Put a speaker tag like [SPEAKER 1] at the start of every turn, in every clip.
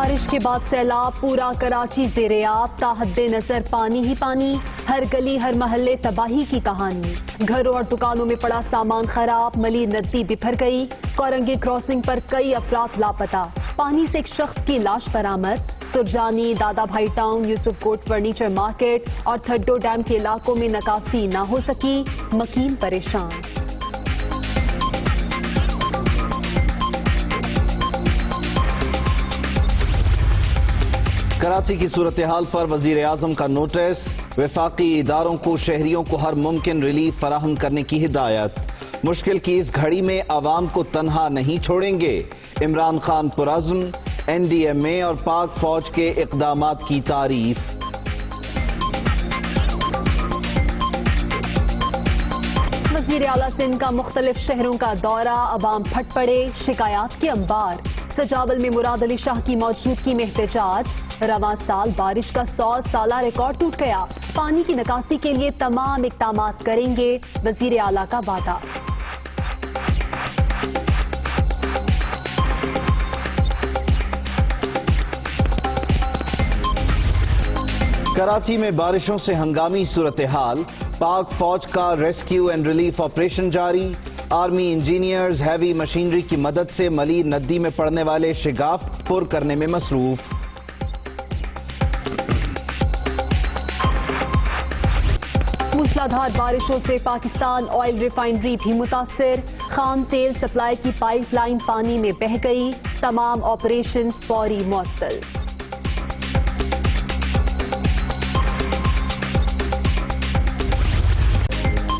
[SPEAKER 1] بارش کے بعد سیلاب، پورا کراچی زیر آب، تاحد نظر پانی ہی پانی، ہر گلی ہر محلے تباہی کی کہانی، گھروں اور دکانوں میں پڑا سامان خراب، ملی ندی بکھر گئی، کورنگی کراسنگ پر کئی افراد لاپتہ، پانی سے ایک شخص کی لاش برآمد، سرجانی، دادا بھائی ٹاؤن، یوسف کوٹ فرنیچر مارکیٹ اور تھڈو ڈیم کے علاقوں میں نکاسی نہ ہو سکی، مکین پریشان۔
[SPEAKER 2] کراچی کی صورتحال پر وزیر اعظم کا نوٹس، وفاقی اداروں کو شہریوں کو ہر ممکن ریلیف فراہم کرنے کی ہدایت، مشکل کی اس گھڑی میں عوام کو تنہا نہیں چھوڑیں گے، عمران خان پرعزم، این ڈی ایم اے اور پاک فوج کے اقدامات کی تعریف۔
[SPEAKER 1] وزیر اعلیٰ سندھ کا مختلف شہروں کا دورہ، عوام پھٹ پڑے، شکایات کے انبار، سجاول میں مراد علی شاہ کی موجودگی میں احتجاج، رواں سال بارش کا 100 سالہ ریکارڈ ٹوٹ گیا، پانی کی نکاسی کے لیے تمام اقدامات کریں گے، وزیر اعلیٰ کا وعدہ۔
[SPEAKER 2] کراچی میں بارشوں سے ہنگامی صورتحال، پاک فوج کا ریسکیو اینڈ ریلیف آپریشن جاری، آرمی انجینئرز ہیوی مشینری کی مدد سے ملی ندی میں پڑنے والے شگاف پر کرنے میں مصروف۔
[SPEAKER 1] موسلادھار بارشوں سے پاکستان آئل ریفائنری بھی متاثر، خام تیل سپلائی کی پائپ لائن پانی میں بہہ گئی، تمام آپریشنز فوری معطل۔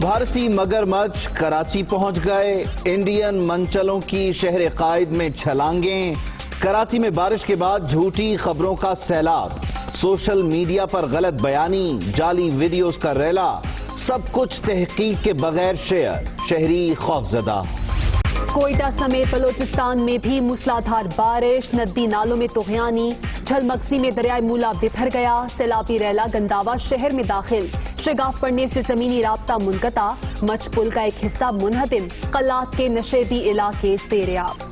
[SPEAKER 2] بھارتی مگرمچھ کراچی پہنچ گئے، انڈین منچلوں کی شہر قائد میں چھلانگیں، کراچی میں بارش کے بعد جھوٹی خبروں کا سیلاب، سوشل میڈیا پر غلط بیانی، جعلی ویڈیوز کا ریلا، سب کچھ تحقیق کے بغیر شیئر، شہری خوفزدہ۔
[SPEAKER 1] کوئٹہ سمیت بلوچستان میں بھی موسلادھار بارش، ندی نالوں میں طغیانی، جھلمکسی میں دریائے مولا بکھر گیا، سیلابی ریلا گنداوا شہر میں داخل، شگاف پڑنے سے زمینی رابطہ منقطع، مچھ پل کا ایک حصہ منہدم، قلات کے نشیبی علاقے سیراب۔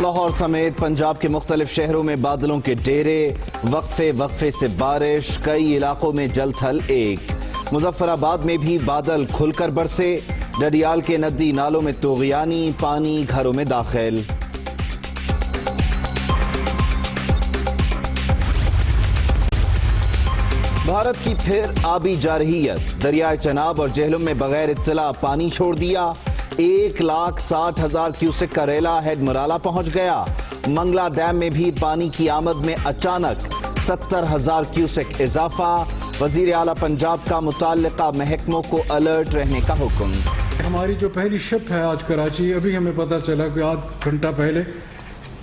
[SPEAKER 2] لاہور سمیت پنجاب کے مختلف شہروں میں بادلوں کے ڈیرے، وقفے سے بارش، کئی علاقوں میں جل تھل ایک، مظفر آباد میں بھی بادل کھل کر برسے، ڈڈیال کے ندی نالوں میں طغیانی، پانی گھروں میں داخل۔ بھارت کی پھر آبی جارحیت، دریائے چناب اور جہلم میں بغیر اطلاع پانی چھوڑ دیا، 1,60,000 کیوسک کا ریلا ہیڈ مرالا پہنچ گیا، منگلا ڈیم میں بھی پانی کی آمد میں اچانک 70,000 کیوسک اضافہ، وزیر اعلیٰ پنجاب کا متعلقہ محکموں کو الرٹ رہنے کا حکم۔
[SPEAKER 3] ہماری جو پہلی شپ ہے آج کراچی، ابھی ہمیں پتہ چلا کہ آدھ گھنٹہ پہلے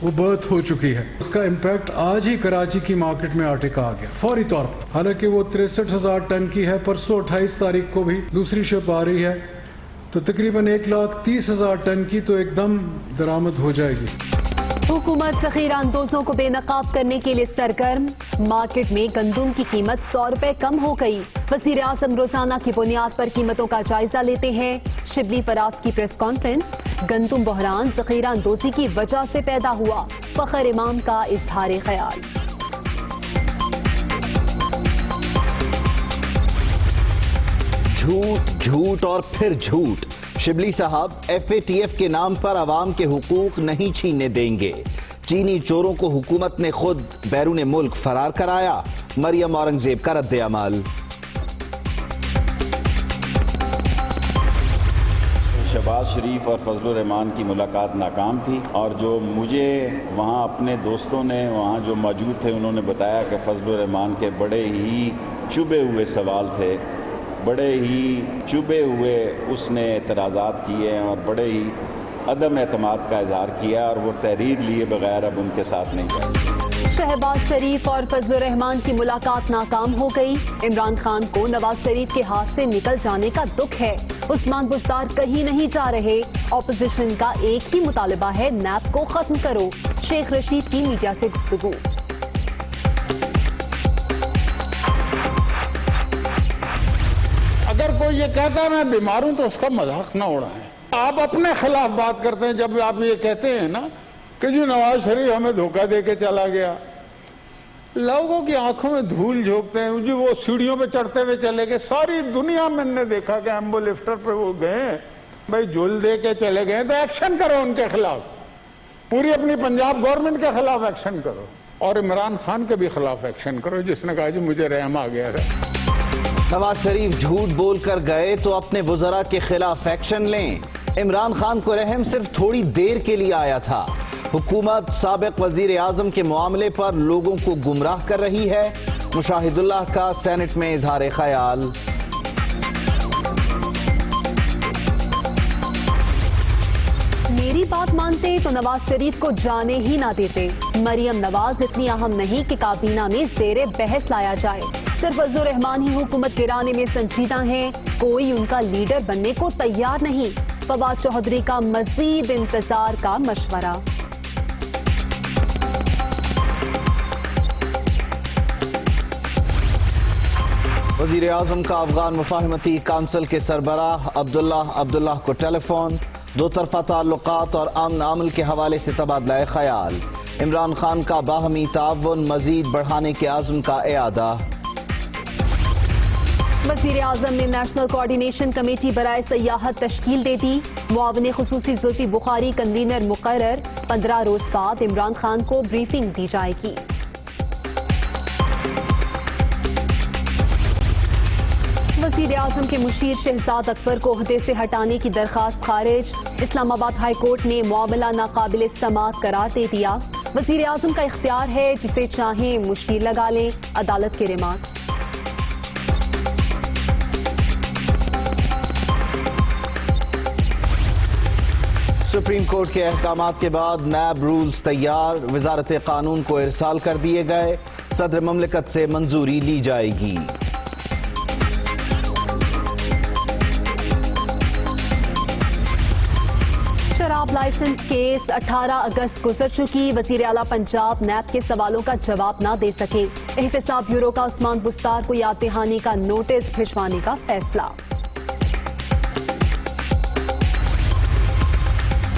[SPEAKER 3] وہ برتھ ہو چکی ہے، اس کا امپیکٹ آج ہی کراچی کی مارکیٹ میں آرٹیکا آ گیا فوری طور پر، حالانکہ وہ 63,000 ٹن کی ہے، پرسوں 28 تاریخ کو بھی دوسری شپ آ رہی ہے، تو تقریباً 1,30,000 ٹن کی تو ایک دم درآمد ہو جائے گی۔
[SPEAKER 1] حکومت ذخیرہ اندوزوں کو بے نقاب کرنے کے لیے سرگرم، مارکیٹ میں گندم کی قیمت 100 روپے کم ہو گئی، وزیر اعظم روزانہ کی بنیاد پر قیمتوں کا جائزہ لیتے ہیں، شبلی فراز کی پریس کانفرنس، گندم بحران ذخیرہ اندوزی کی وجہ سے پیدا ہوا، فخر امام کا اظہار خیال۔
[SPEAKER 2] جھوٹ اور پھر جھوٹ، شبلی صاحب ایف اے ٹی ایف کے نام پر عوام کے حقوق نہیں چھیننے دیں گے، چینی چوروں کو حکومت نے خود بیرون ملک فرار کرایا، مریم اورنگزیب کا رد عمل۔
[SPEAKER 4] شہباز شریف اور فضل الرحمان کی ملاقات ناکام تھی، اور جو مجھے وہاں اپنے دوستوں نے وہاں جو موجود تھے انہوں نے بتایا کہ فضل الرحمان کے بڑے ہی چبھے ہوئے سوال تھے، بڑے ہی چبھے ہوئے اس نے اعتراضات کیے اور بڑے ہی عدم اعتماد کا اظہار کیا، اور وہ تحریر لیے بغیر اب ان کے ساتھ نہیں جائے۔
[SPEAKER 1] شہباز شریف اور فضل الرحمان کی ملاقات ناکام ہو گئی، عمران خان کو نواز شریف کے ہاتھ سے نکل جانے کا دکھ ہے، عثمان بزدار کہیں نہیں جا رہے، اپوزیشن کا ایک ہی مطالبہ ہے نیب کو ختم کرو، شیخ رشید کی میڈیا سے گفتگو۔
[SPEAKER 5] اگر کوئی یہ کہتا ہے میں بیمار ہوں تو اس کا مذاق نہ اڑائیں۔ آپ اپنے خلاف بات کرتے ہیں جب آپ یہ کہتے ہیں نا کہ جی نواز شریف ہمیں دھوکہ دے کے چلا گیا. لوگوں کی آنکھوں میں دھول جھونکتے ہیں جی وہ سیڑھیوں پہ چڑھتے ہوئے چلے گئے. ساری دنیا میں نے دیکھا کہ ایمبو لفٹر پہ وہ گئے, بھائی جھول دے کے چلے گئے تو ایکشن کرو ان کے خلاف, پوری اپنی پنجاب گورنمنٹ کے خلاف ایکشن کرو, اور عمران خان کے بھی خلاف ایکشن کرو جس نے کہا جی مجھے رحم آ گیا ہے.
[SPEAKER 2] نواز شریف جھوٹ بول کر گئے تو اپنے وزراء کے خلاف ایکشن لیں. عمران خان کو رحم صرف تھوڑی دیر کے لیے آیا تھا. حکومت سابق وزیر اعظم کے معاملے پر لوگوں کو گمراہ کر رہی ہے. مشاہد اللہ کا سینٹ میں اظہار خیال.
[SPEAKER 1] میری بات مانتے تو نواز شریف کو جانے ہی نہ دیتے. مریم نواز اتنی اہم نہیں کہ کابینہ میں زیر بحث لایا جائے. صرف فضل الرحمان ہی حکومت گرانے میں سنجیدہ ہیں, کوئی ان کا لیڈر بننے کو تیار نہیں. فواد چوہدری کا مزید انتظار کا مشورہ.
[SPEAKER 2] وزیر اعظم کا افغان مفاہمتی کونسل کے سربراہ عبداللہ کو ٹیلی فون. دو طرفہ تعلقات اور امن عمل کے حوالے سے تبادلہ خیال. عمران خان کا باہمی تعاون مزید بڑھانے کے عزم کا اعادہ.
[SPEAKER 1] وزیر اعظم نے نیشنل کوارڈینیشن کمیٹی برائے سیاحت تشکیل دے دی. معاون خصوصی زلفی بخاری کنوینر مقرر. 15 روز بعد عمران خان کو بریفنگ دی جائے گی. وزیر اعظم کے مشیر شہزاد اکبر کو عہدے سے ہٹانے کی درخواست خارج. اسلام آباد ہائی کورٹ نے معاملہ ناقابل سماعت قرار دے دیا. وزیر اعظم کا اختیار ہے, جسے چاہیں مشیر لگا لیں. عدالت کے ریمارکس.
[SPEAKER 2] سپریم کورٹ کے احکامات کے بعد نیب رولز تیار. وزارت قانون کو ارسال کر دیے گئے. صدر مملکت سے منظوری لی جائے گی.
[SPEAKER 1] شراب لائسنس کیس 18 اگست گزر چکی. وزیر اعلیٰ پنجاب نیب کے سوالوں کا جواب نہ دے سکے. احتساب بیورو کا عثمان بستار کو یاد دہانی کا نوٹس بھجوانے کا فیصلہ.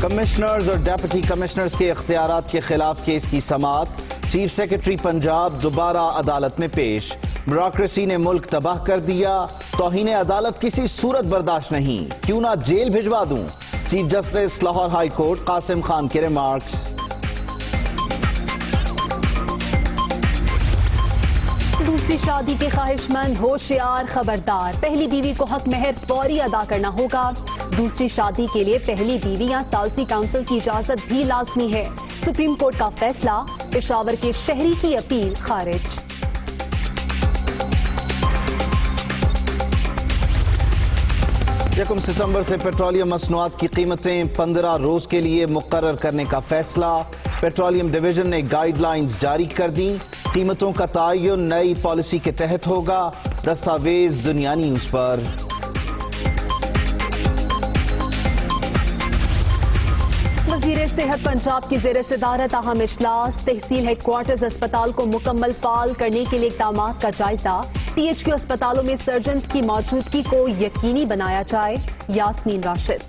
[SPEAKER 2] کمشنرز اور ڈیپٹی کمشنرز کے اختیارات کے خلاف کیس کی سماعت. چیف سیکرٹری پنجاب دوبارہ عدالت میں پیش. بیوروکریسی نے ملک تباہ کر دیا. توہین عدالت کسی صورت برداشت نہیں. کیوں نہ جیل بھجوا دوں. Chief justice Lahore high court Qasim Khan کے ریمارکس.
[SPEAKER 1] دوسری شادی کے خواہش مند ہوشیار خبردار. پہلی بیوی کو حق مہر فوری ادا کرنا ہوگا. دوسری شادی کے لیے پہلی بیوی یا ثالثی کونسل کی اجازت بھی لازمی ہے. سپریم کورٹ کا فیصلہ. پشاور کے شہری کی اپیل خارج.
[SPEAKER 2] 1 ستمبر سے پیٹرولیم مصنوعات کی قیمتیں 15 روز کے لیے مقرر کرنے کا فیصلہ. پیٹرولیم ڈویژن نے گائیڈ لائنز جاری کر دیں. قیمتوں کا تعین نئی پالیسی کے تحت ہوگا. دستاویز دنیا نیوز پر.
[SPEAKER 1] وزیر صحت پنجاب کی زیر صدارت اہم اجلاس. تحصیل ہیڈ کوارٹرز اسپتال کو مکمل فعال کرنے کے لیے اقدامات کا جائزہ. ٹی ایچ کیو اسپتالوں میں سرجنز کی موجودگی کو یقینی بنایا جائے. یاسمین راشد.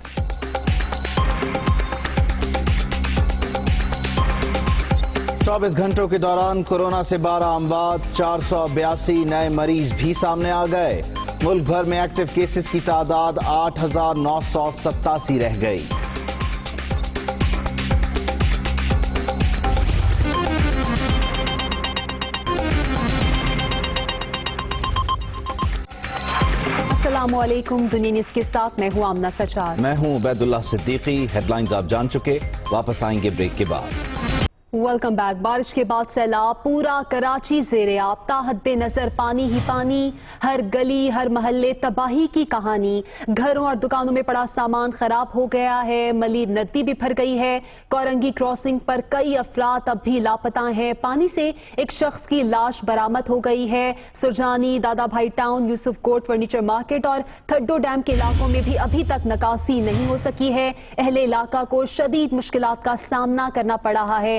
[SPEAKER 2] 24 گھنٹوں کے دوران کورونا سے 12 اموات. 482 نئے مریض بھی سامنے آ گئے. ملک بھر میں ایکٹیو کیسز کی تعداد 8,987 رہ گئی.
[SPEAKER 1] السلام علیکم. دنیا نیوز کے ساتھ میں ہوں آمنہ سجاد.
[SPEAKER 2] میں ہوں عبید اللہ صدیقی. ہیڈ لائنز آپ جان چکے. واپس آئیں گے بریک کے بعد.
[SPEAKER 1] Welcome back. بارش کے بعد سیلاب. پورا کراچی زیر آب. تحت نظر پانی ہی پانی. ہر گلی ہر محلے تباہی کی کہانی. گھروں اور دکانوں میں پڑا سامان خراب ہو گیا ہے. ملیر ندی بھی بھر گئی ہے. کورنگی کراسنگ پر کئی افراد اب بھی لاپتہ ہیں. پانی سے ایک شخص کی لاش برآمد ہو گئی ہے. سرجانی، دادا بھائی ٹاؤن، یوسف کوٹ فرنیچر مارکیٹ اور تھڈو ڈیم کے علاقوں میں بھی ابھی تک نکاسی نہیں ہو سکی ہے. اہل علاقہ کو شدید مشکلات کا سامنا کرنا پڑ رہا ہے.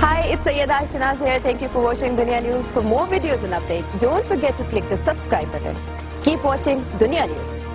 [SPEAKER 6] Hi, it's Sayyeda Shanaz here. Thank you for watching Dunya News. For more videos and updates, don't forget to click the subscribe button. Keep watching Dunya News.